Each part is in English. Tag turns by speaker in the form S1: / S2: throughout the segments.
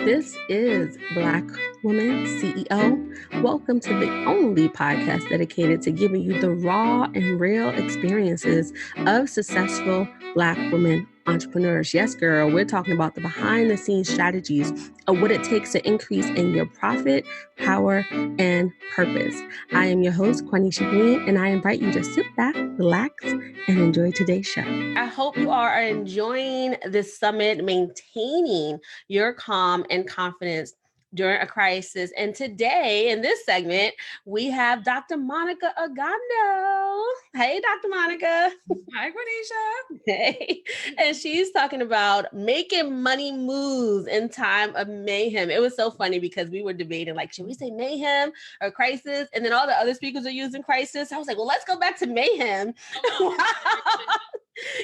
S1: This is Black Woman CEO. Welcome to the only podcast dedicated to giving you the raw and real experiences of successful Black women entrepreneurs. Yes, girl, we're talking about the behind the scenes strategies of what it takes to increase in your profit, power, and purpose. I am your host, Quanisha Green, and I invite you to sit back, relax, and enjoy today's show. I hope you are enjoying this summit, maintaining your calm and confidence during a crisis. And today in this segment, we have Dr. Monikah Ogando. Hey, Dr. Monikah.
S2: Hi, Quanisha.
S1: Hey. And she's talking about making money moves in time of mayhem. It was so funny because we were debating, like, should we say mayhem or crisis? And then all the other speakers are using crisis. I was like, well, let's go back to mayhem.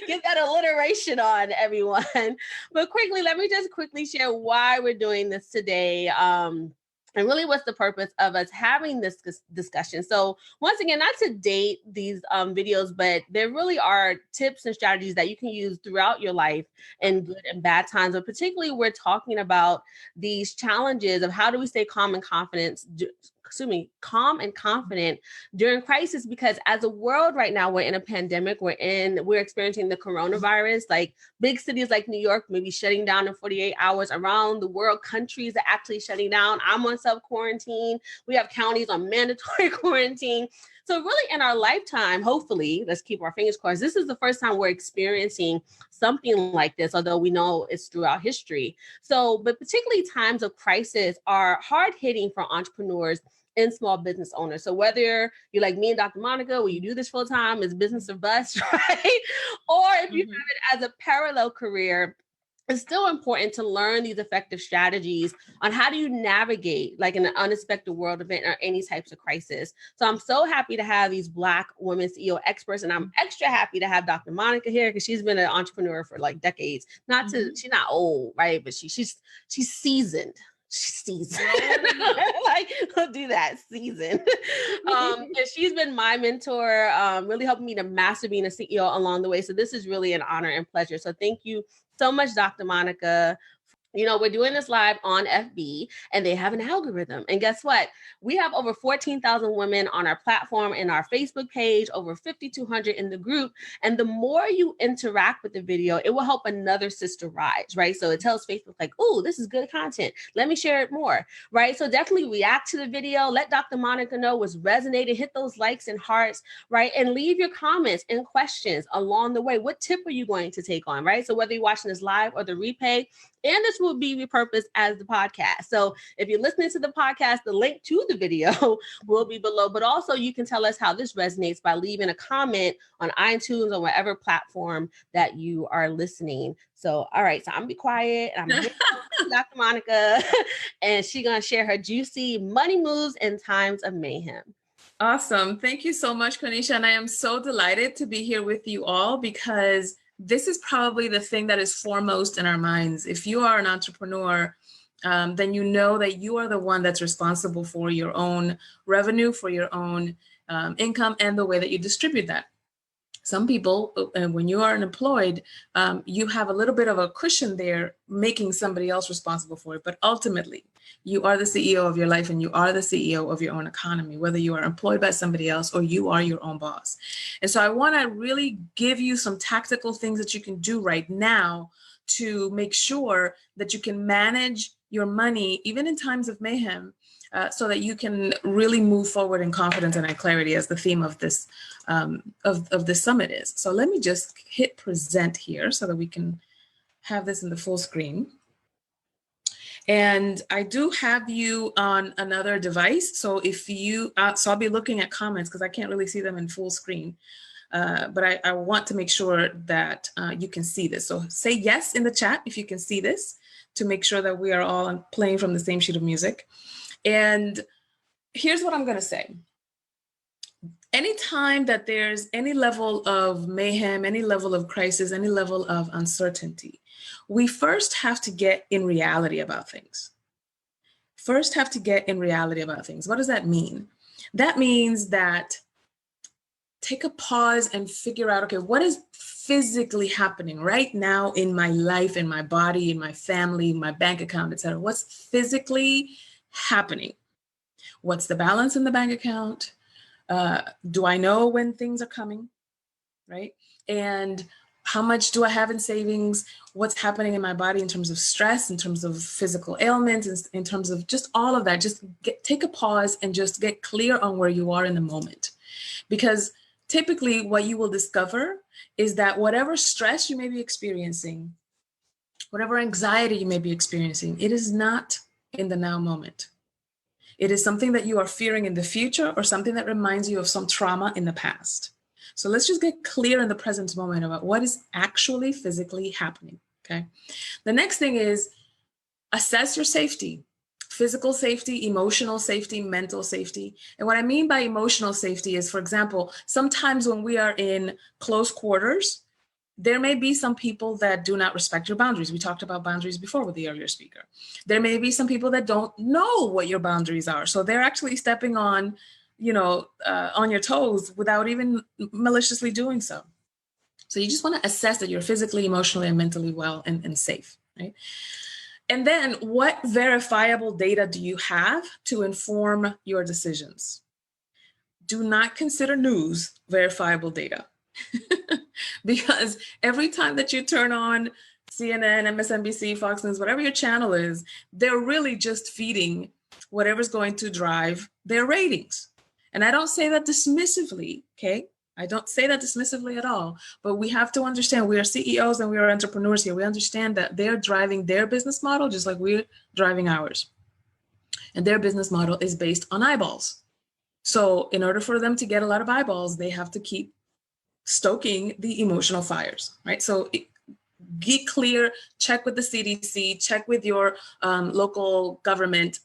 S1: Get that alliteration on, everyone. But let me just quickly share why we're doing this today. And really what's the purpose of us having this discussion. So once again, not to date these videos, but there really are tips and strategies that you can use throughout your life in good and bad times. But particularly we're talking about these challenges of how do we stay calm and confident during crisis, because as a world right now, we're in a pandemic, we're experiencing the coronavirus, like big cities like New York maybe shutting down in 48 hours. Around the world, countries are actually shutting down. I'm on self-quarantine. We have counties on mandatory quarantine. So really in our lifetime, hopefully, let's keep our fingers crossed, this is the first time we're experiencing something like this, although we know it's throughout history. So, but particularly times of crisis are hard hitting for entrepreneurs and small business owners. So whether you're like me and Dr. Monikah, where you do this full time, is business or bust, right? Or if you have it as a parallel career, it's still important to learn these effective strategies on how do you navigate like an unexpected world event or any types of crisis. So I'm so happy to have these Black women CEO experts, and I'm extra happy to have Dr. Monikah here because she's been an entrepreneur for like decades. She's not old, right? But she's seasoned. She's seasoned. Like, we'll do that, seasoned. And she's been my mentor, really helping me to master being a CEO along the way. So this is really an honor and pleasure. So thank you so much, Dr. Monikah. You know, we're doing this live on FB and they have an algorithm. And guess what? We have over 14,000 women on our platform and our Facebook page, over 5,200 in the group. And the more you interact with the video, it will help another sister rise, right? So it tells Facebook like, oh, this is good content. Let me share it more, right? So definitely react to the video. Let Dr. Monikah know what's resonated. Hit those likes and hearts, right? And leave your comments and questions along the way. What tip are you going to take on, right? So whether you're watching this live or the replay, and this will be repurposed as the podcast. So if you're listening to the podcast, the link to the video will be below. But also you can tell us how this resonates by leaving a comment on iTunes or whatever platform that you are listening. So, all right. So I'm gonna be quiet. I'm gonna Dr. Monikah, and she's gonna share her juicy money moves in times of mayhem.
S2: Awesome. Thank you so much, Quanisha. And I am so delighted to be here with you all because this is probably the thing that is foremost in our minds. If you are an entrepreneur, then you know that you are the one that's responsible for your own revenue, for your own income, and the way that you distribute that. Some people, when you are unemployed, you have a little bit of a cushion there, making somebody else responsible for it. But ultimately, you are the CEO of your life and you are the CEO of your own economy, whether you are employed by somebody else or you are your own boss. And so I want to really give you some tactical things that you can do right now to make sure that you can manage your money, even in times of mayhem, so that you can really move forward in confidence and in clarity, as the theme of this of this summit is. So let me just hit present here so that we can have this in the full screen. And I do have you on another device. So if you, so I'll be looking at comments because I can't really see them in full screen. But I want to make sure that you can see this. So say yes in the chat if you can see this, to make sure that we are all playing from the same sheet of music. And here's what I'm going to say. Anytime that there's any level of mayhem, any level of crisis, any level of uncertainty, we first have to get in reality about things. What does that mean? That means that take a pause and figure out, okay, what is physically happening right now in my life, in my body, in my family, my bank account, et cetera? What's physically happening? What's the balance in the bank account? Do I know when things are coming, right? And how much do I have in savings? What's happening in my body in terms of stress, in terms of physical ailments, in terms of just all of that? Just take a pause and just get clear on where you are in the moment. Because typically what you will discover is that whatever stress you may be experiencing, whatever anxiety you may be experiencing, it is not in the now moment. It is something that you are fearing in the future or something that reminds you of some trauma in the past. So let's just get clear in the present moment about what is actually physically happening, okay? The next thing is assess your safety. Physical safety, emotional safety, mental safety. And what I mean by emotional safety is, for example, sometimes when we are in close quarters, there may be some people that do not respect your boundaries. We talked about boundaries before with the earlier speaker. There may be some people that don't know what your boundaries are. So they're actually stepping on, on your toes without even maliciously doing so. So you just want to assess that you're physically, emotionally, and mentally well and safe, right? And then what verifiable data do you have to inform your decisions? Do not consider news verifiable data. Because every time that you turn on CNN, MSNBC, Fox News, whatever your channel is, they're really just feeding whatever's going to drive their ratings. And I don't say that dismissively, okay? I don't say that dismissively at all, but we have to understand we are CEOs and we are entrepreneurs here. We understand that they're driving their business model just like we're driving ours. And their business model is based on eyeballs. So in order for them to get a lot of eyeballs, they have to keep stoking the emotional fires, right? So get clear, check with the CDC, check with your local government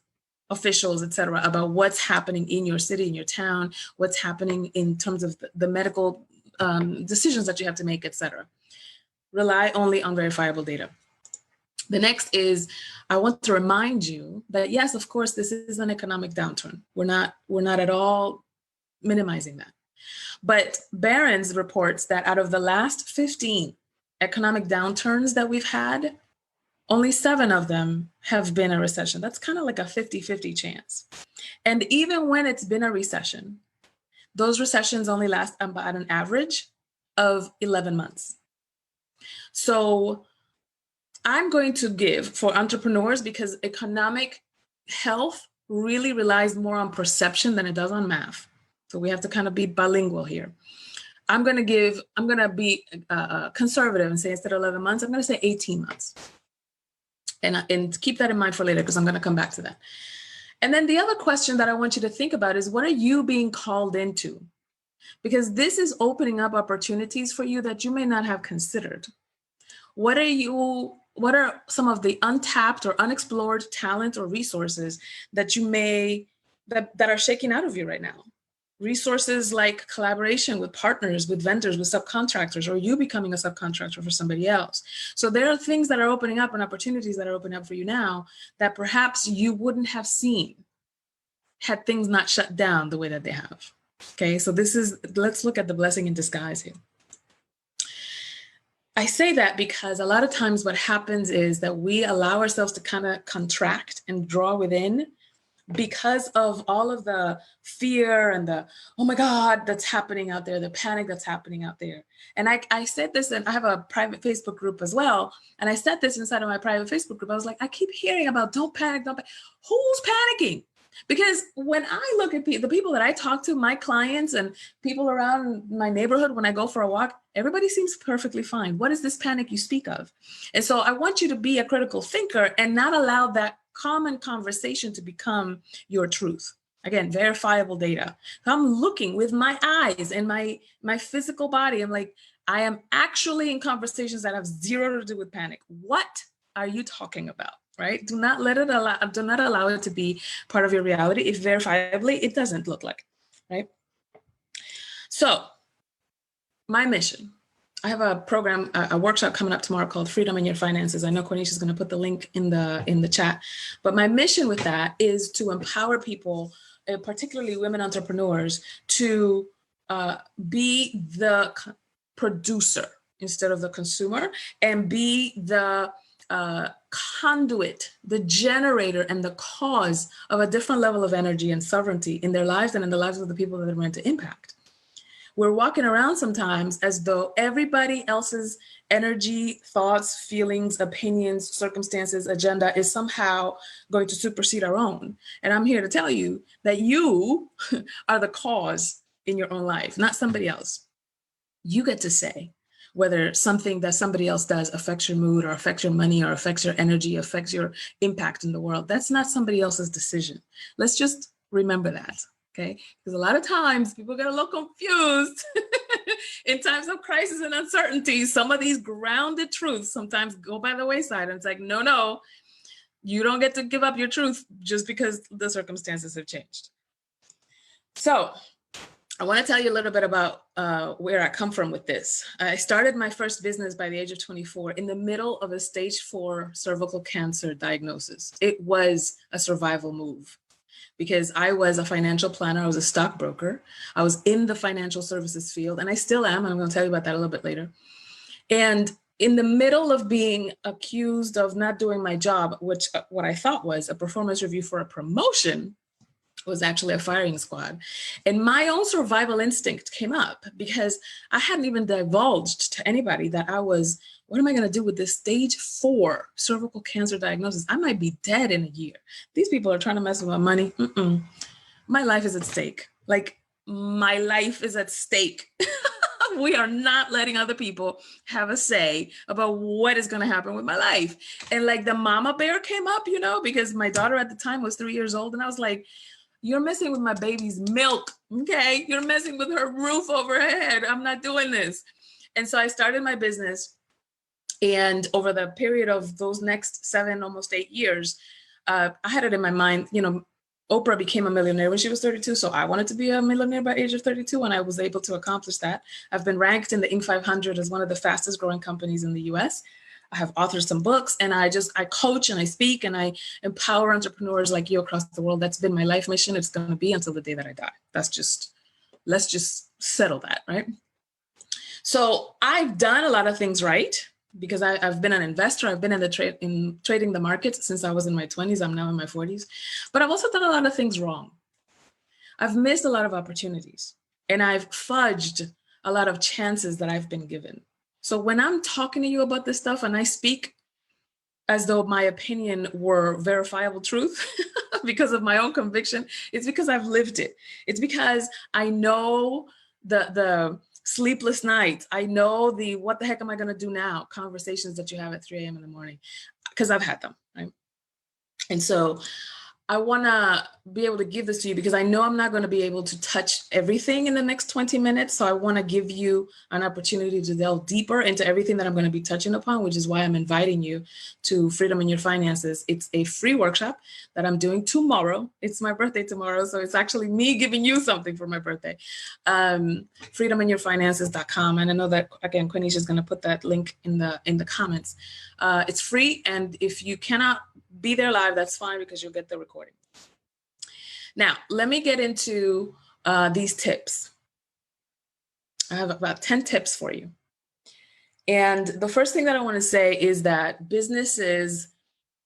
S2: officials, et cetera, about what's happening in your city, in your town, what's happening in terms of the medical decisions that you have to make, et cetera. Rely only on verifiable data. The next is, I want to remind you that yes, of course, this is an economic downturn. We're not at all minimizing that. But Barron's reports that out of the last 15 economic downturns that we've had, only 7 of them have been a recession. That's kind of like a 50-50 chance. And even when it's been a recession, those recessions only last about an average of 11 months. So I'm going to give for entrepreneurs, because economic health really relies more on perception than it does on math. So we have to kind of be bilingual here. I'm going to be conservative and say instead of 11 months, I'm going to say 18 months. And keep that in mind for later, because I'm going to come back to that. And then the other question that I want you to think about is, what are you being called into? Because this is opening up opportunities for you that you may not have considered. What are some of the untapped or unexplored talent or resources that that are shaking out of you right now? Resources like collaboration with partners, with vendors, with subcontractors, or you becoming a subcontractor for somebody else. So there are things that are opening up and opportunities that are opening up for you now that perhaps you wouldn't have seen had things not shut down the way that they have. Okay, so let's look at the blessing in disguise here. I say that because a lot of times what happens is that we allow ourselves to kind of contract and draw within because of all of the fear and the, oh my God, that's happening out there, the panic that's happening out there. And I said this, and I have a private Facebook group as well. And I said this inside of my private Facebook group. I was like, I keep hearing about don't panic, don't panic. Who's panicking? Because when I look at the people that I talk to, my clients and people around my neighborhood, when I go for a walk, everybody seems perfectly fine. What is this panic you speak of? And so I want you to be a critical thinker and not allow that common conversation to become your truth. Again, verifiable data. I'm looking with my eyes and my physical body. I'm like, I am actually in conversations that have zero to do with panic. What are you talking about? Right? Do not allow it to be part of your reality if verifiably it doesn't look like, right? So my mission, I have a program, a workshop coming up tomorrow called Freedom in Your Finances. I know Cornisha is going to put the link in the chat, but my mission with that is to empower people, particularly women entrepreneurs, to be the producer instead of the consumer, and be the conduit, the generator, and the cause of a different level of energy and sovereignty in their lives and in the lives of the people that they're meant to impact. We're walking around sometimes as though everybody else's energy, thoughts, feelings, opinions, circumstances, agenda is somehow going to supersede our own. And I'm here to tell you that you are the cause in your own life, not somebody else. You get to say whether something that somebody else does affects your mood or affects your money or affects your energy, affects your impact in the world. That's not somebody else's decision. Let's just remember that. Okay, because a lot of times people get a little confused in times of crisis and uncertainty. Some of these grounded truths sometimes go by the wayside. And it's like, no, you don't get to give up your truth just because the circumstances have changed. So I want to tell you a little bit about where I come from with this. I started my first business by the age of 24 in the middle of a stage 4 cervical cancer diagnosis. It was a survival move, because I was a financial planner, I was a stockbroker, I was in the financial services field, and I still am, and I'm going to tell you about that a little bit later. And in the middle of being accused of not doing my job, which what I thought was a performance review for a promotion, was actually a firing squad. And my own survival instinct came up because I hadn't even divulged to anybody that I was, what am I going to do with this stage 4 cervical cancer diagnosis? I might be dead in a year. These people are trying to mess with my money. My life is at stake. Like, my life is at stake. We are not letting other people have a say about what is going to happen with my life. And like the mama bear came up, because my daughter at the time was 3 years old. And I was like, you're messing with my baby's milk, okay? You're messing with her roof over her head. I'm not doing this. And so I started my business. And over the period of those next 7, almost 8 years, I had it in my mind, Oprah became a millionaire when she was 32. So I wanted to be a millionaire by age of 32, and I was able to accomplish that. I've been ranked in the Inc. 500 as one of the fastest growing companies in the US. I have authored some books, and I coach and I speak and I empower entrepreneurs like you across the world. That's been my life mission. It's going to be until the day that I die. Let's just settle that, right? So I've done a lot of things right because I've been an investor. I've been in trading the markets since I was in my 20s. I'm now in my 40s, but I've also done a lot of things wrong. I've missed a lot of opportunities, and I've fudged a lot of chances that I've been given. So when I'm talking to you about this stuff and I speak as though my opinion were verifiable truth because of my own conviction, it's because I've lived it. It's because I know the sleepless nights. I know the what the heck am I going to do now conversations that you have at 3 a.m. in the morning, because I've had them, right? And so I want to be able to give this to you because I know I'm not going to be able to touch everything in the next 20 minutes. So I want to give you an opportunity to delve deeper into everything that I'm going to be touching upon, which is why I'm inviting you to Freedom in Your Finances. It's a free workshop that I'm doing tomorrow. It's my birthday tomorrow. So it's actually me giving you something for my birthday. freedominyourfinances.com. And I know that, again, Quenisha is going to put that link in the comments. It's free. And if you cannot be there live, that's fine, because you'll get the recording. Now, let me get into these tips. I have about 10 tips for you. And the first thing that I want to say is that businesses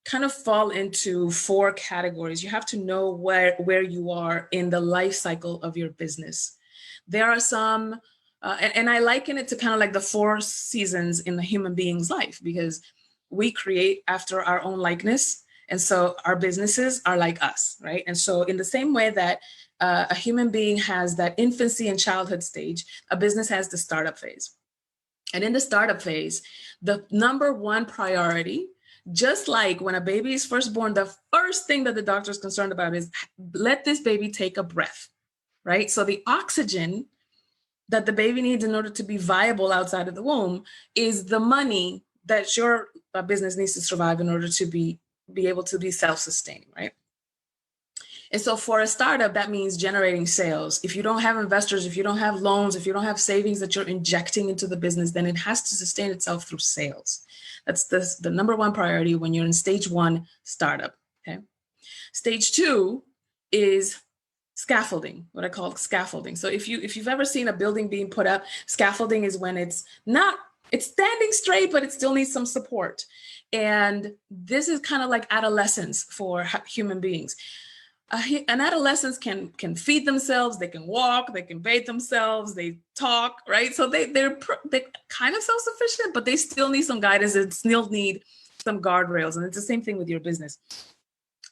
S2: kind of fall into 4 categories. You have to know where you are in the life cycle of your business. There are some, and I liken it to kind of like the 4 seasons in the human being's life, because we create after our own likeness. And so our businesses are like us, right? And so in the same way that a human being has that infancy and childhood stage, a business has the startup phase. And in the startup phase, the number one priority, just like when a baby is first born, the first thing that the doctor is concerned about is let this baby take a breath, right? So the oxygen that the baby needs in order to be viable outside of the womb is the money that your business needs to survive in order to be able to be self-sustaining, right? And so for a startup, that means generating sales. If you don't have investors, if you don't have loans, if you don't have savings that you're injecting into the business, then it has to sustain itself through sales. That's the number one priority when you're in stage 1 startup, okay? Stage 2 is scaffolding, what I call scaffolding. So if you've ever seen a building being put up, scaffolding is when it's standing straight, but it still needs some support. And this is kind of like adolescence for human beings. An adolescent can feed themselves, they can walk, they can bathe themselves, they talk, right? So they're kind of self-sufficient, but they still need some guidance and still need some guardrails. And it's the same thing with your business.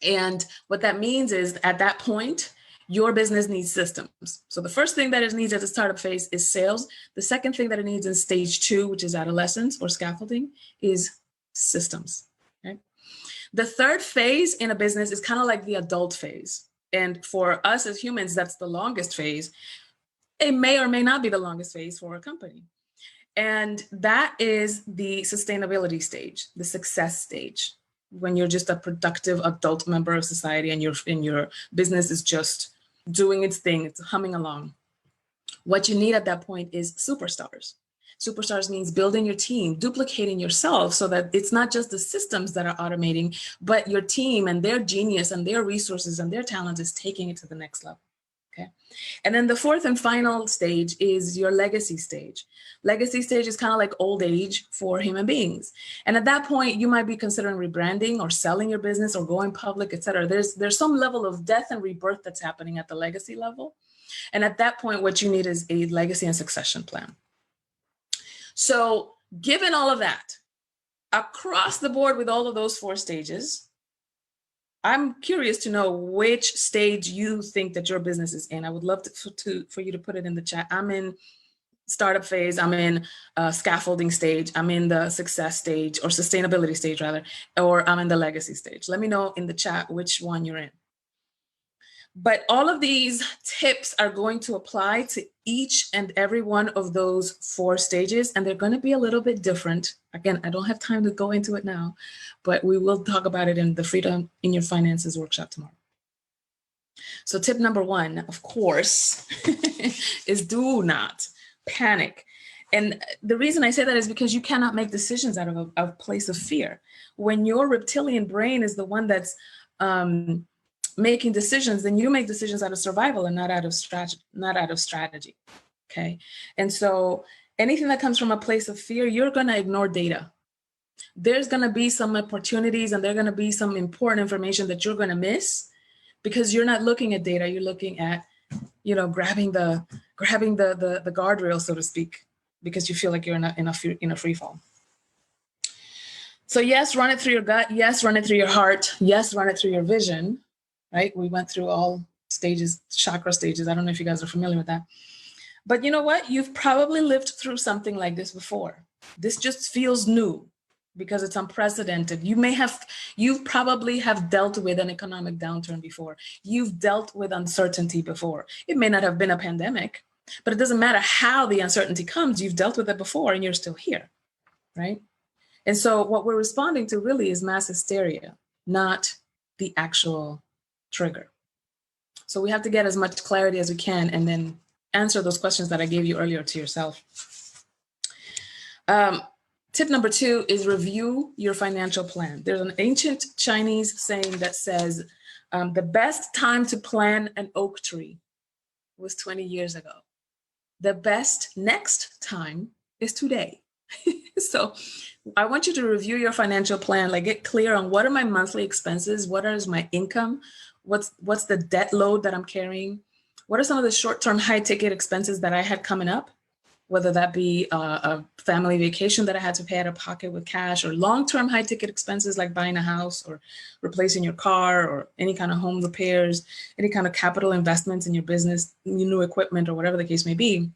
S2: And what that means is at that point, your business needs systems. So the first thing that it needs at the startup phase is sales. The second thing that it needs in stage 2, which is adolescence or scaffolding, is systems. Okay? The third phase in a business is kind of like the adult phase. And for us as humans, that's the longest phase. It may or may not be the longest phase for a company. And that is the sustainability stage, the success stage, when you're just a productive adult member of society and your business is just doing its thing, it's humming along. What you need at that point is superstars. Superstars means building your team, duplicating yourself so that it's not just the systems that are automating, but your team and their genius and their resources and their talent is taking it to the next level. Okay. And then the fourth and final stage is your legacy stage. Legacy stage is kind of like old age for human beings. And at that point, you might be considering rebranding or selling your business or going public, et cetera. There's some level of death and rebirth that's happening at the legacy level. And at that point, what you need is a legacy and succession plan. So given all of that, across the board with all of those 4 stages, I'm curious to know which stage you think that your business is in. I would love for you to put it in the chat. I'm in startup phase, I'm in scaffolding stage, I'm in the success stage or sustainability stage rather, or I'm in the legacy stage. Let me know in the chat which one you're in. But all of these tips are going to apply to each and every one of those 4 stages, and they're going to be a little bit different. Again, I don't have time to go into it now, but we will talk about it in the Freedom in Your Finances workshop tomorrow. So tip number 1, of course, is do not panic. And the reason I say that is because you cannot make decisions out of a place of fear. When your reptilian brain is the one that's making decisions, then you make decisions out of survival and not out of strategy. Okay. And so anything that comes from a place of fear, you're going to ignore data. There's going to be some opportunities and there's going to be some important information that you're going to miss because you're not looking at data. You're looking at, grabbing the guardrail, so to speak, because you feel like you're in a free fall. So yes, run it through your gut. Yes, run it through your heart. Yes, run it through your vision. Right? We went through all stages, chakra stages. I don't know if you guys are familiar with that. But you know what? You've probably lived through something like this before. This just feels new because it's unprecedented. You probably have dealt with an economic downturn before. You've dealt with uncertainty before. It may not have been a pandemic, but it doesn't matter how the uncertainty comes. You've dealt with it before and you're still here, right? And so what we're responding to really is mass hysteria, not the actual trigger. So we have to get as much clarity as we can and then answer those questions that I gave you earlier to yourself. Tip number 2 is review your financial plan. There's an ancient Chinese saying that says, the best time to plant an oak tree was 20 years ago. The best next time is today. So I want you to review your financial plan, like get clear on what are my monthly expenses, what is my income, what's the debt load that I'm carrying, what are some of the short-term high-ticket expenses that I had coming up, whether that be a family vacation that I had to pay out of pocket with cash, or long-term high-ticket expenses like buying a house or replacing your car or any kind of home repairs, any kind of capital investments in your business, new equipment or whatever the case may be.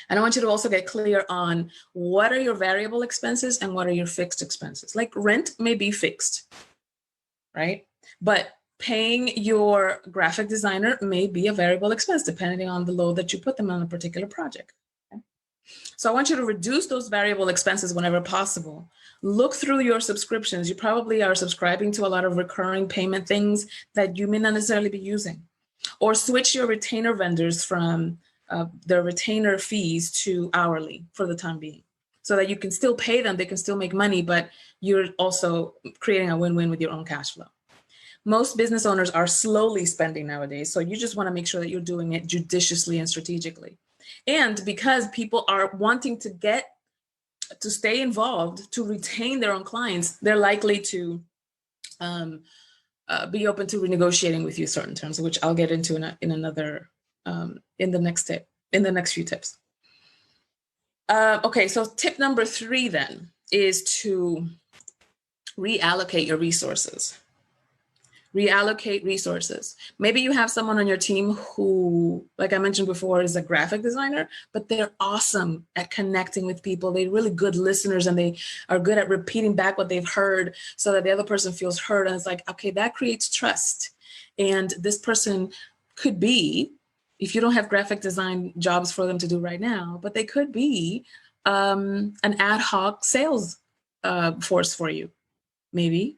S2: And I want you to also get clear on what are your variable expenses and what are your fixed expenses. Like rent may be fixed, right? But paying your graphic designer may be a variable expense depending on the load that you put them on a particular project. Okay? So I want you to reduce those variable expenses whenever possible. Look through your subscriptions. You probably are subscribing to a lot of recurring payment things that you may not necessarily be using. Or switch your retainer vendors from their retainer fees to hourly for the time being, so that you can still pay them, they can still make money, but you're also creating a win-win with your own cash flow. Most business owners are slowly spending nowadays. So you just want to make sure that you're doing it judiciously and strategically. And because people are wanting to stay involved, to retain their own clients, they're likely to be open to renegotiating with you certain terms, which I'll get into in the next few tips. Okay, so tip number 3 then is to reallocate your resources. Reallocate resources. Maybe you have someone on your team who, like I mentioned before, is a graphic designer, but they're awesome at connecting with people. They're really good listeners, and they are good at repeating back what they've heard so that the other person feels heard. And it's like, okay, that creates trust. And this person could be, if you don't have graphic design jobs for them to do right now, but they could be an ad hoc sales force for you, maybe.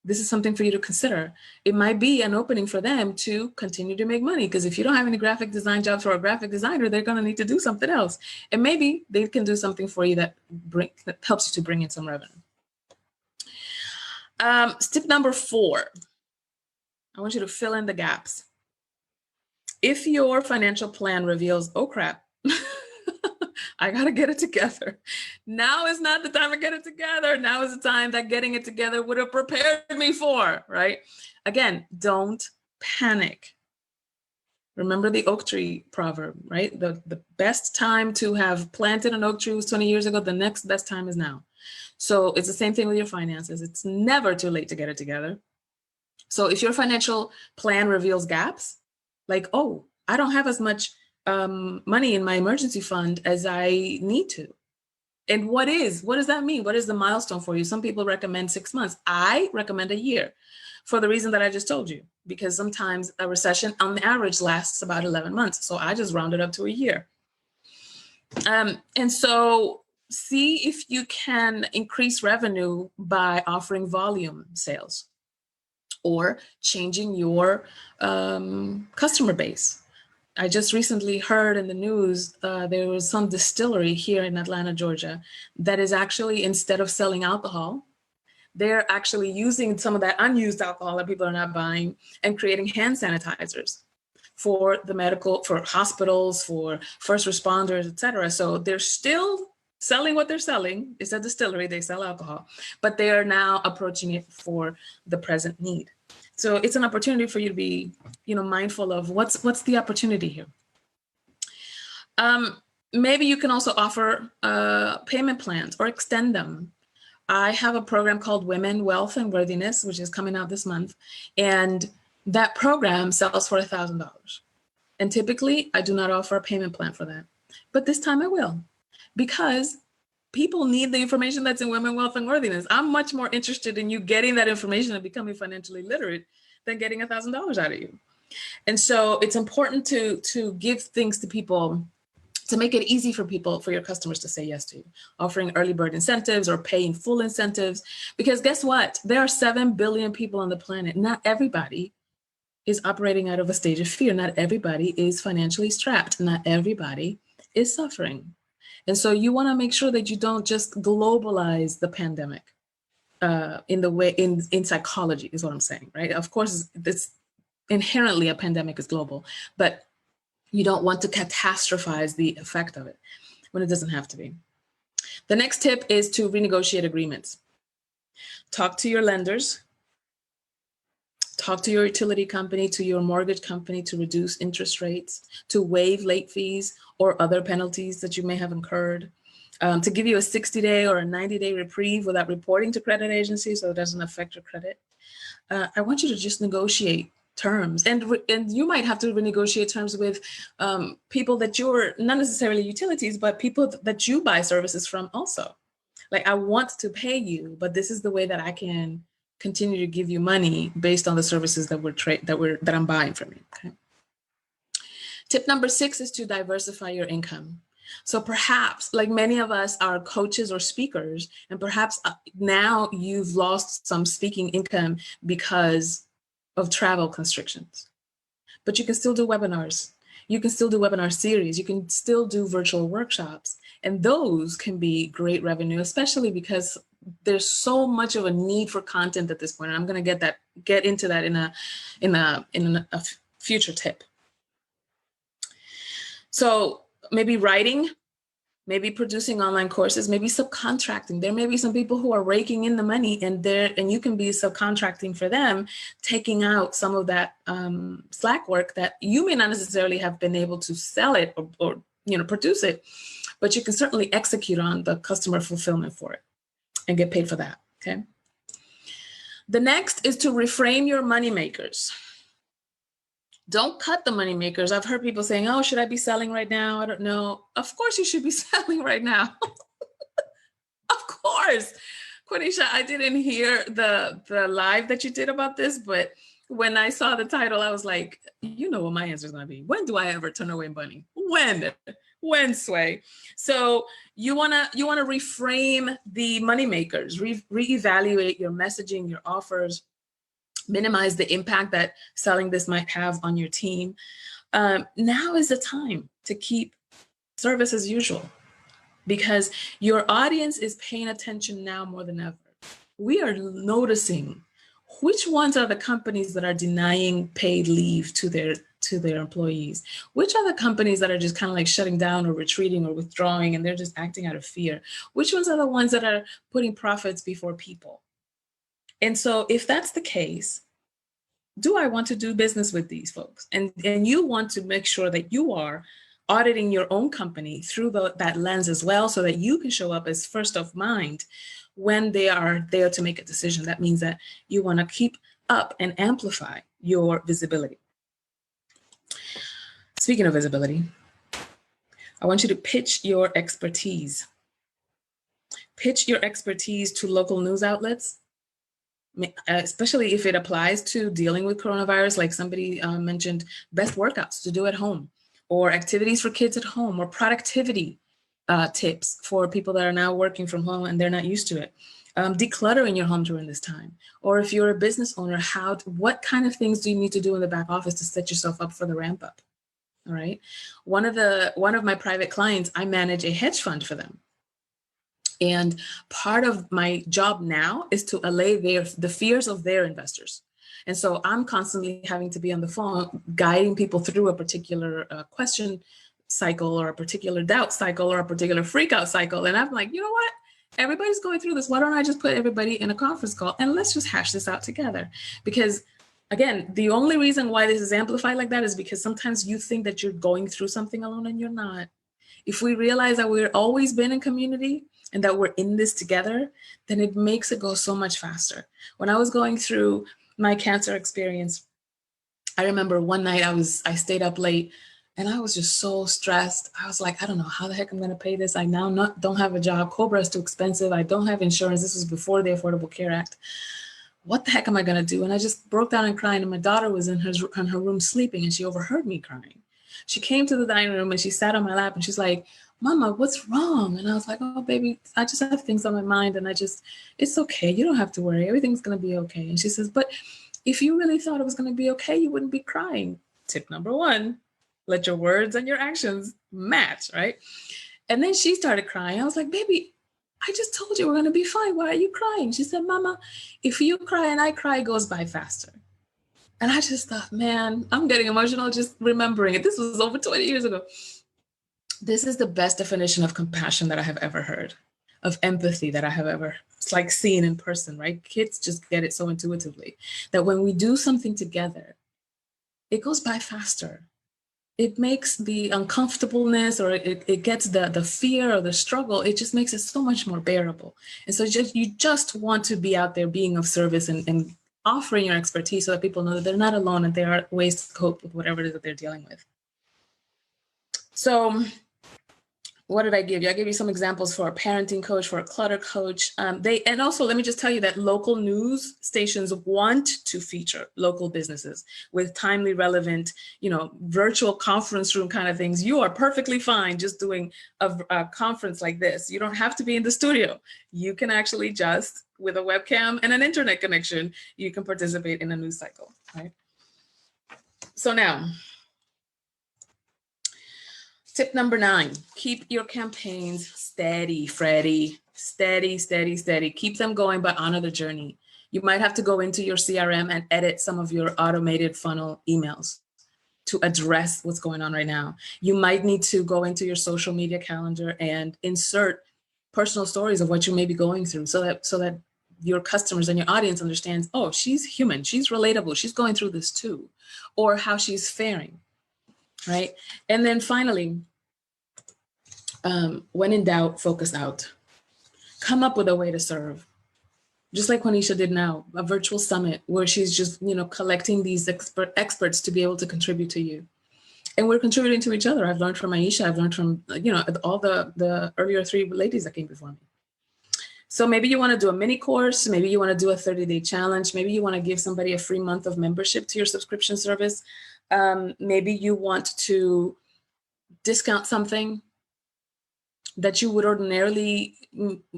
S2: This is something for you to consider. It might be an opening for them to continue to make money, because if you don't have any graphic design jobs for a graphic designer, they're going to need to do something else. And maybe they can do something for you that helps you to bring in some revenue. Tip number 4, I want you to fill in the gaps. If your financial plan reveals, oh crap, I got to get it together. Now is not the time to get it together. Now is the time that getting it together would have prepared me for, right? Again, don't panic. Remember the oak tree proverb, right? The best time to have planted an oak tree was 20 years ago. The next best time is now. So it's the same thing with your finances. It's never too late to get it together. So if your financial plan reveals gaps, like, oh, I don't have as much money in my emergency fund as I need to. And what does that mean? What is the milestone for you? Some people recommend 6 months. I recommend a year for the reason that I just told you, because sometimes a recession on the average lasts about 11 months. So I just rounded up to a year. And so see if you can increase revenue by offering volume sales or changing your customer base. I just recently heard in the news, there was some distillery here in Atlanta, Georgia, that is actually, instead of selling alcohol, they're actually using some of that unused alcohol that people are not buying and creating hand sanitizers for for hospitals, for first responders, et cetera. So they're still selling what they're selling. It's a distillery, they sell alcohol, but they are now approaching it for the present need. So it's an opportunity for you to be, mindful of what's the opportunity here. Maybe you can also offer payment plans or extend them. I have a program called Women, Wealth, and Worthiness, which is coming out this month. And that program sells for $1,000. And typically I do not offer a payment plan for that. But this time I will, because people need the information that's in Women, Wealth, and Worthiness. I'm much more interested in you getting that information and becoming financially literate than getting $1,000 out of you. And so it's important to give things to people, to make it easy for your customers to say yes to you, offering early bird incentives or pay in full incentives. Because guess what? There are 7 billion people on the planet. Not everybody is operating out of a stage of fear. Not everybody is financially strapped. Not everybody is suffering. And so you want to make sure that you don't just globalize the pandemic in psychology is what I'm saying, right? Of course, this inherently a pandemic is global, but you don't want to catastrophize the effect of it when it doesn't have to be. The next tip is to renegotiate agreements. Talk to your lenders, talk to your utility company, to your mortgage company to reduce interest rates, to waive late fees or other penalties that you may have incurred, to give you a 60-day or a 90-day reprieve without reporting to credit agencies so it doesn't affect your credit. I want you to just negotiate terms, and you might have to renegotiate terms with people that you're not necessarily utilities, but people that you buy services from also. Like, I want to pay you, but this is the way that I can continue to give you money based on the services that I'm buying from you. Okay. Tip number 6 is to diversify your income. So perhaps, like many of us are coaches or speakers, and perhaps now you've lost some speaking income because of travel constrictions, but you can still do webinars. You can still do webinar series. You can still do virtual workshops. And those can be great revenue, especially because there's so much of a need for content at this point, and I'm going to get into that in a future tip. So maybe writing, maybe producing online courses, maybe subcontracting. There may be some people who are raking in the money, and you can be subcontracting for them, taking out some of that slack work that you may not necessarily have been able to sell it or produce it, but you can certainly execute on the customer fulfillment for it and get paid for that. Okay. The next is to reframe your money makers. Don't cut the money makers. I've heard people saying, oh, should I be selling right now? I don't know. Of course you should be selling right now. Of course. Quanisha, I didn't hear the live that you did about this, but when I saw the title, I was like, you know what my answer is going to be. When do I ever turn away money? When, Sway? So you want to reframe the money makers, reevaluate your messaging, your offers, minimize the impact that selling this might have on your team. Now is the time to keep service as usual, because your audience is paying attention now more than ever. We are noticing which ones are the companies that are denying paid leave to their employees. Which are the companies that are just kind of like shutting down or retreating or withdrawing, and they're just acting out of fear? Which ones are the ones that are putting profits before people? And so if that's the case, do I want to do business with these folks? And you want to make sure that you are auditing your own company through that lens as well, so that you can show up as first of mind when they are there to make a decision. That means that you want to keep up and amplify your visibility. Speaking of visibility, I want you to pitch your expertise. Pitch your expertise to local news outlets, especially if it applies to dealing with coronavirus, like somebody mentioned, best workouts to do at home, or activities for kids at home, or productivity tips for people that are now working from home and they're not used to it. Decluttering your home during this time. Or if you're a business owner, what kind of things do you need to do in the back office to set yourself up for the ramp up? All right. One of my private clients, I manage a hedge fund for them. And part of my job now is to allay the fears of their investors. And so I'm constantly having to be on the phone, guiding people through a particular question cycle, or a particular doubt cycle, or a particular freak out cycle. And I'm like, you know what? Everybody's going through this. Why don't I just put everybody in a conference call and let's just hash this out together? Because again, the only reason why this is amplified like that is because sometimes you think that you're going through something alone and you're not. If we realize that we've always been in community and that we're in this together, then it makes it go so much faster. When I was going through my cancer experience, I remember one night I stayed up late and I was just so stressed. I was like, I don't know how the heck I'm going to pay this. I now don't have a job. Cobra is too expensive. I don't have insurance. This was before the Affordable Care Act. What the heck am I going to do? And I just broke down and cried. And my daughter was in her room sleeping, and she overheard me crying. She came to the dining room and she sat on my lap and she's like, Mama, what's wrong? And I was like, oh, baby, I just have things on my mind. And it's okay. You don't have to worry. Everything's going to be okay. And she says, but if you really thought it was going to be okay, you wouldn't be crying. Tip number 1, let your words and your actions match, right? And then she started crying. I was like, baby, I just told you we're going to be fine. Why are you crying? She said, Mama, if you cry and I cry, it goes by faster. And I just thought, man, I'm getting emotional just remembering it. This was over 20 years ago. This is the best definition of compassion that I have ever heard, of empathy that I have ever seen in person, right? Kids just get it so intuitively that when we do something together, it goes by faster. It makes the uncomfortableness, or it gets the fear or the struggle, it just makes it so much more bearable. And so you just want to be out there being of service and offering your expertise so that people know that they're not alone and there are ways to cope with whatever it is that they're dealing with. So what did I give you? I gave you some examples for a parenting coach, for a clutter coach. And also, let me just tell you that local news stations want to feature local businesses with timely, relevant, virtual conference room kind of things. You are perfectly fine just doing a conference like this. You don't have to be in the studio. You can actually just, with a webcam and an internet connection, you can participate in a news cycle, right? So now, tip number 9, keep your campaigns steady, Freddie. Steady, steady, steady. Keep them going, but honor the journey. You might have to go into your CRM and edit some of your automated funnel emails to address what's going on right now. You might need to go into your social media calendar and insert personal stories of what you may be going through so that your customers and your audience understands, oh, she's human, she's relatable, she's going through this too, or how she's faring, right? And then finally, when in doubt, focus out. Come up with a way to serve. Just like Quenisha did now, a virtual summit where she's just, collecting these experts to be able to contribute to you. And we're contributing to each other. I've learned from Aisha. I've learned from, all the earlier 3 ladies that came before me. So maybe you want to do a mini course. Maybe you want to do a 30-day challenge. Maybe you want to give somebody a free month of membership to your subscription service. Maybe you want to discount something that you would ordinarily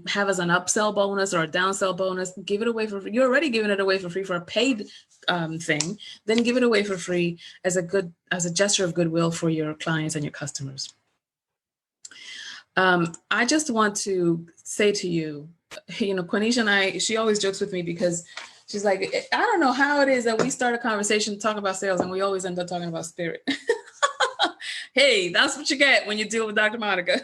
S2: have as an upsell bonus or a downsell bonus. Give it away for free. You're already giving it away for free for a paid thing. Then give it away for free as a gesture of goodwill for your clients and your customers. I just want to say to you, Quenisha and I, she always jokes with me because she's like, I don't know how it is that we start a conversation to talk about sales and we always end up talking about spirit. Hey, that's what you get when you deal with Dr. Monikah.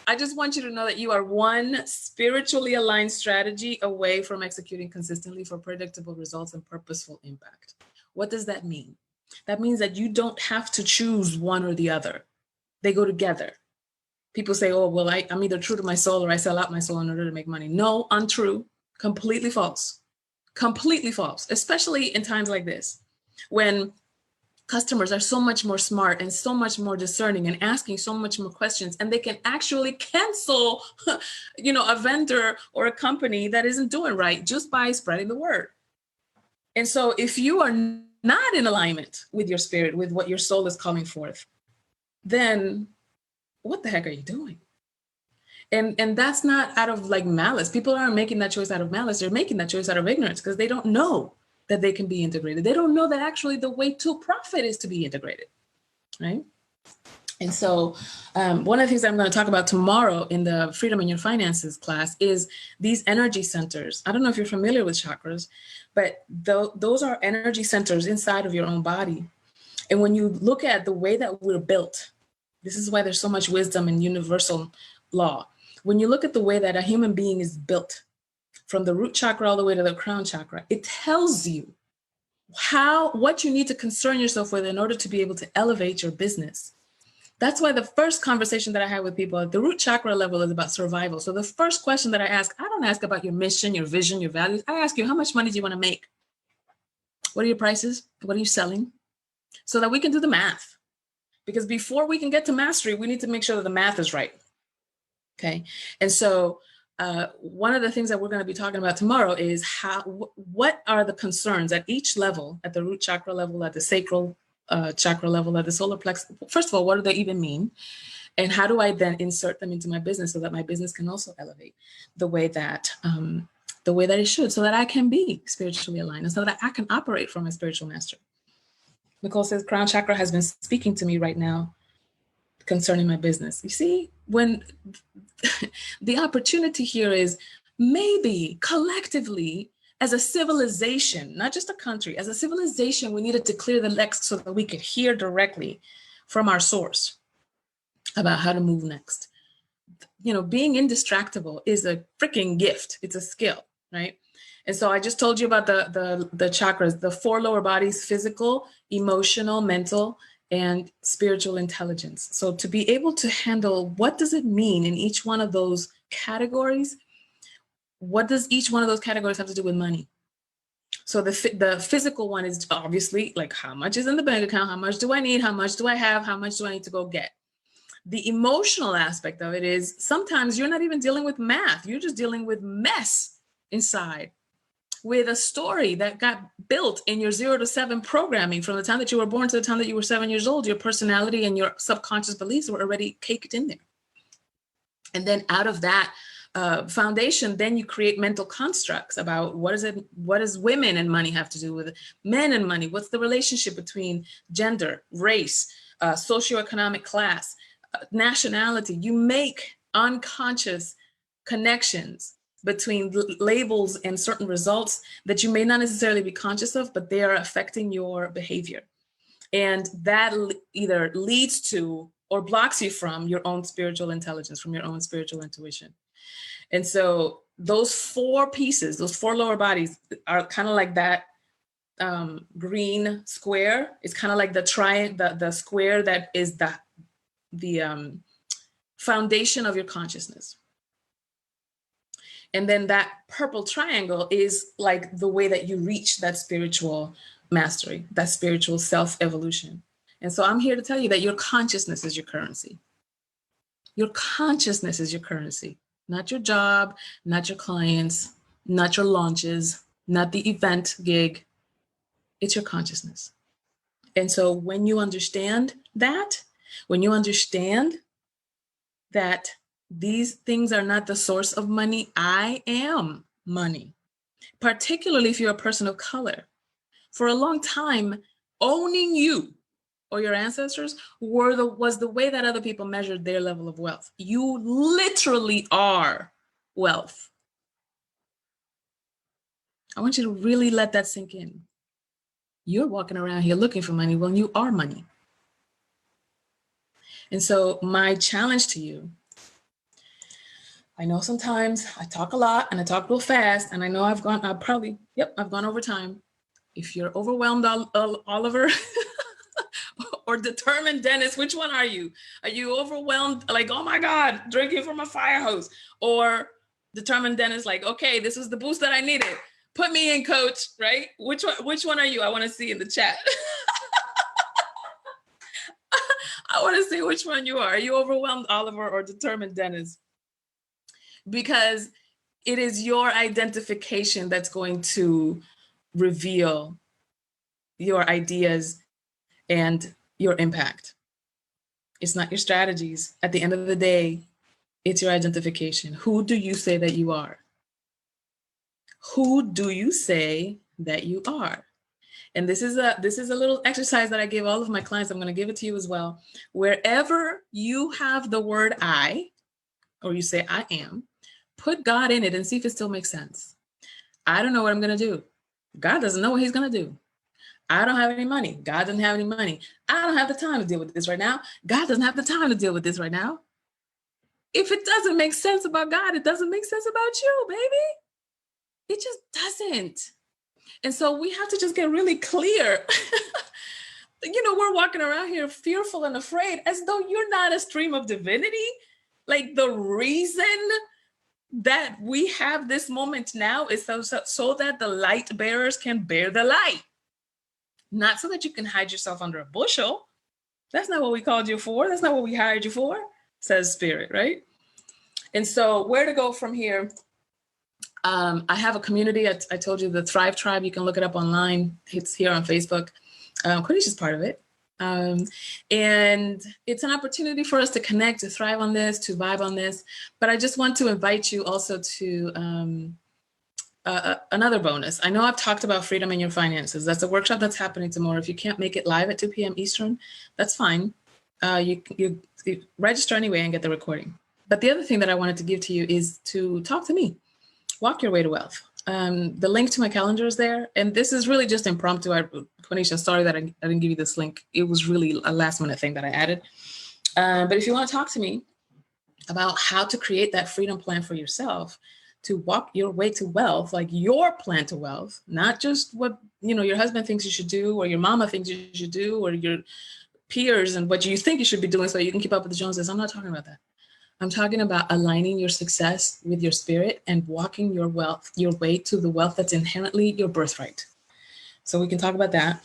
S2: I just want you to know that you are one spiritually aligned strategy away from executing consistently for predictable results and purposeful impact. What does that mean? That means that you don't have to choose one or the other. They go together. People say, oh, well, I'm either true to my soul or I sell out my soul in order to make money. No, untrue, completely false, especially in times like this, when customers are so much more smart and so much more discerning and asking so much more questions, and they can actually cancel, a vendor or a company that isn't doing right just by spreading the word. And so if you are not in alignment with your spirit, with what your soul is calling forth, then what the heck are you doing? And that's not out of malice. People aren't making that choice out of malice. They're making that choice out of ignorance because they don't know that they can be integrated. They don't know that actually the way to profit is to be integrated, right? And so one of the things that I'm going to talk about tomorrow in the Freedom in Your Finances class is these energy centers. I don't know if you're familiar with chakras, but those are energy centers inside of your own body. And when you look at the way that we're built, this is why there's so much wisdom in universal law. When you look at the way that a human being is built, from the root chakra all the way to the crown chakra, it tells you what you need to concern yourself with in order to be able to elevate your business. That's why the first conversation that I had with people at the root chakra level is about survival. So the first question that I don't ask about your mission, your vision, your values. I ask you, how much money do you want to make? What are your prices? What are you selling? So that we can do the math. Because before we can get to mastery, we need to make sure that the math is right. Okay. And so one of the things that we're going to be talking about tomorrow is what are the concerns at each level, at the root chakra level, at the sacral chakra level, at the solar plexus. First of all, what do they even mean? And how do I then insert them into my business so that my business can also elevate the way that it should, so that I can be spiritually aligned and so that I can operate from a spiritual master. Nicole says, crown chakra has been speaking to me right now concerning my business. You see, when the opportunity here is maybe collectively as a civilization, not just a country, as a civilization, we needed to clear the decks so that we could hear directly from our source about how to move next. Being indistractable is a freaking gift. It's a skill, right? And so I just told you about the chakras, the 4 lower bodies: physical, emotional, mental, and spiritual intelligence. So to be able to handle what does it mean in each one of those categories, what does each one of those categories have to do with money? So the physical one is obviously how much is in the bank account, how much do I need, how much do I have, how much do I need to go get? The emotional aspect of it is sometimes you're not even dealing with math. You're just dealing with mess inside, with a story that got built in your 0 to 7 programming from the time that you were born to the time that you were 7 years old. Your personality and your subconscious beliefs were already caked in there. And then out of that foundation, then you create mental constructs about what does women and money have to do with men and money? What's the relationship between gender, race, socioeconomic class, nationality? You make unconscious connections between labels and certain results that you may not necessarily be conscious of, but they are affecting your behavior. And that either leads to or blocks you from your own spiritual intelligence, from your own spiritual intuition. And so those 4 pieces, those 4 lower bodies are kind of like that green square. It's kind of like the triangle, the square that is the foundation of your consciousness. And then that purple triangle is like the way that you reach that spiritual mastery, that spiritual self-evolution. And so I'm here to tell you that your consciousness is your currency. Your consciousness is your currency, not your job, not your clients, not your launches, not the event gig. It's your consciousness. And so when you understand that, when you understand that these things are not the source of money, I am money, particularly if you're a person of color. For a long time, owning you or your ancestors was the way that other people measured their level of wealth. You literally are wealth. I want you to really let that sink in. You're walking around here looking for money when you are money. And so my challenge to you, I know sometimes I talk a lot and I talk real fast, and I know I've gone over time. If you're overwhelmed, Oliver, or determined, Dennis, which one are you? Are you overwhelmed, like, oh my God, drinking from a fire hose? Or determined, Dennis, like, okay, this is the boost that I needed. Put me in, coach, right? Which one are you? I want to see in the chat. I want to see which one you are. Are you overwhelmed, Oliver, or determined, Dennis? Because it is your identification that's going to reveal your ideas and your impact. It's not your strategies. At the end of the day, it's your identification. Who do you say that you are? Who do you say that you are? And this is a little exercise that I give all of my clients. I'm going to give it to you as well. Wherever you have the word I, or you say I am, put God in it and see if it still makes sense. I don't know what I'm going to do. God doesn't know what he's going to do. I don't have any money. God doesn't have any money. I don't have the time to deal with this right now. God doesn't have the time to deal with this right now. If it doesn't make sense about God, it doesn't make sense about you, baby. It just doesn't. And so we have to just get really clear. We're walking around here fearful and afraid as though you're not a stream of divinity. Like, the reason that we have this moment now is so that the light bearers can bear the light. Not so that you can hide yourself under a bushel. That's not what we called you for. That's not what we hired you for, says Spirit, right? And so where to go from here? I have a community. I told you, the Thrive Tribe. You can look it up online. It's here on Facebook. Quinish's part of it. And it's an opportunity for us to connect, to thrive on this, to vibe on this. But I just want to invite you also to another bonus. I know I've talked about freedom in your finances. That's a workshop that's happening tomorrow. If you can't make it live at 2 p.m. Eastern, that's fine. You register anyway and get the recording. But the other thing that I wanted to give to you is to talk to me. Walk your way to wealth. The link to my calendar is there. And this is really just impromptu. Monisha, sorry that I didn't give you this link. It was really a last minute thing that I added. But if you want to talk to me about how to create that freedom plan for yourself, to walk your way to wealth, like your plan to wealth, not just what your husband thinks you should do, or your mama thinks you should do, or your peers and what you think you should be doing so you can keep up with the Joneses. I'm not talking about that. I'm talking about aligning your success with your spirit and walking your way to the wealth that's inherently your birthright. So we can talk about that.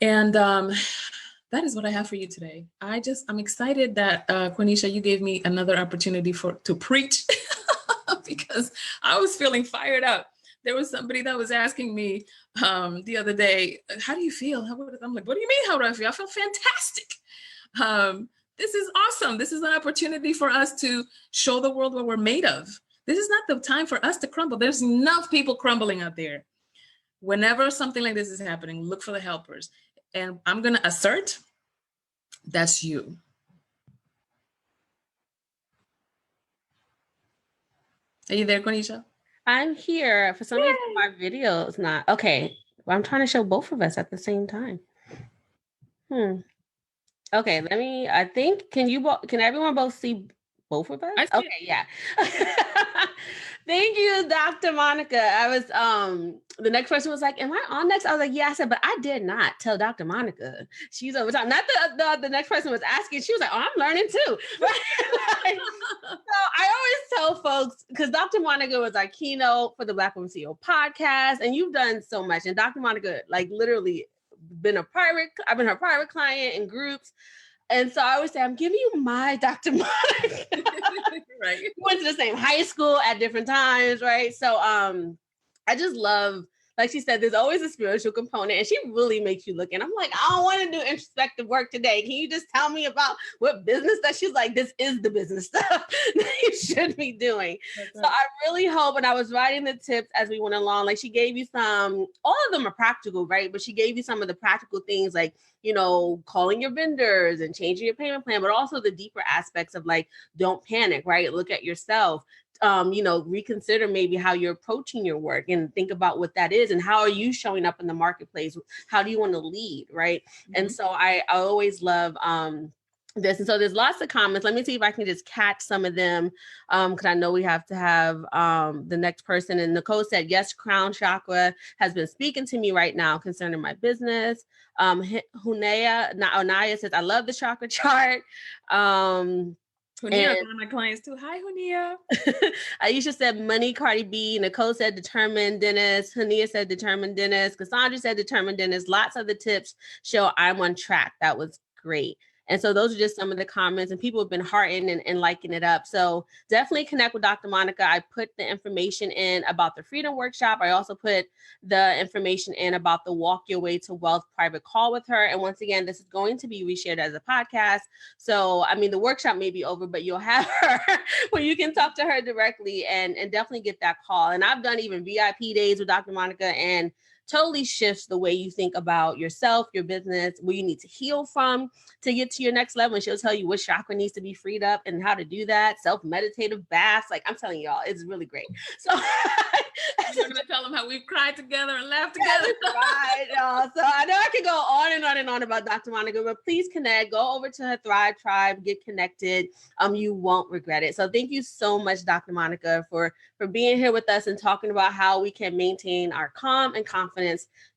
S2: And that is what I have for you today. I'm excited that Quinisha, you gave me another opportunity to preach because I was feeling fired up. There was somebody that was asking me the other day, how do you feel? I'm like, what do you mean, how do I feel? I feel fantastic. This is awesome. This is an opportunity for us to show the world what we're made of. This is not the time for us to crumble. There's enough people crumbling out there. Whenever something like this is happening, look for the helpers. And I'm going to assert that's you. Are you there, Konisha?
S1: I'm here. For some reason, my video is not. Okay. Well, I'm trying to show both of us at the same time. Okay, I think, can everyone both see both of us?
S2: I see
S1: Okay, yeah. Thank you, Dr. Monikah. I was, the next person was like, am I on next? I was like, yeah, I said, but I did not tell Dr. Monikah. She's over time. Not the next person was asking. She was like, oh, I'm learning too. Like, so I always tell folks, because Dr. Monikah was our keynote for the Black Women CEO podcast, and you've done so much. And Dr. Monikah, like literally I've been her private client in groups. And so I always say, I'm giving you my Dr. Monikah.
S2: Right.
S1: We went to the same high school at different times, right? So I just love, like she said, there's always a spiritual component, and she really makes you look. And I'm like, I don't want to do introspective work today. Can you just tell me about what business that she's like, this is the business stuff that you should be doing. Right. So I really hope, and I was writing the tips as we went along, like she gave you some, all of them are practical, right? But she gave you some of the practical things like, you know, calling your vendors and changing your payment plan, but also the deeper aspects of like, don't panic, right? Look at yourself. You know, reconsider maybe how you're approaching your work and think about what that is and how are you showing up in the marketplace? How do you want to lead, right? Mm-hmm. And so I always love this. And so there's lots of comments. Let me see if I can just catch some of them because I know we have to have the next person. And Nicole said, yes, crown chakra has been speaking to me right now concerning my business. Hunaya says, I love the chakra chart.
S2: Hunia is one of my clients too. Hi, Hunia.
S1: Aisha said money, Cardi B. Nicole said determined dentist. Hunia said determined dentist. Cassandra said determined dentist. Lots of the tips show I'm on track. That was great. And so those are just some of the comments, and people have been heartening and liking it up. So definitely connect with Dr. Monikah. I put the information in about the Freedom Workshop. I also put the information in about the Walk Your Way to Wealth private call with her. And once again, this is going to be reshared as a podcast. So, I mean, the workshop may be over, but you'll have her where you can talk to her directly and definitely get that call. And I've done even VIP days with Dr. Monikah, and totally shifts the way you think about yourself, your business, where you need to heal from to get to your next level. And she'll tell you what chakra needs to be freed up and how to do that. Self-meditative baths. Like, I'm telling y'all, it's really great. So
S2: I'm going to tell them how we've cried together and laughed together.
S1: Right, y'all. So I know I could go on and on and on about Dr. Monikah, but please connect. Go over to her Thrive Tribe, get connected. You won't regret it. So thank you so much, Dr. Monikah, for being here with us and talking about how we can maintain our calm and confidence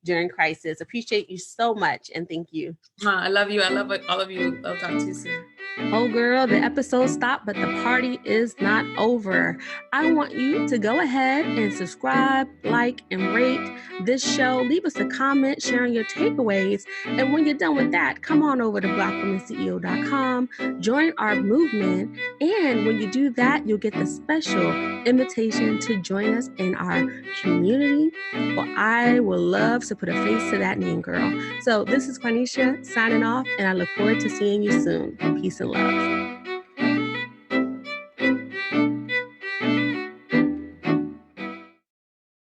S1: during crisis. Appreciate you so much, and thank you.
S2: I love you. I love all of you. I'll talk to you soon.
S1: Oh girl, the episode stopped, but the party is not over. I want you to go ahead and subscribe, like, and rate this show. Leave us a comment sharing your takeaways. And when you're done with that, come on over to blackwomanceo.com, join our movement. And when you do that, you'll get the special invitation to join us in our community. Well, I would love to put a face to that name, girl. So this is Quanisha signing off, and I look forward to seeing you soon. Peace and love.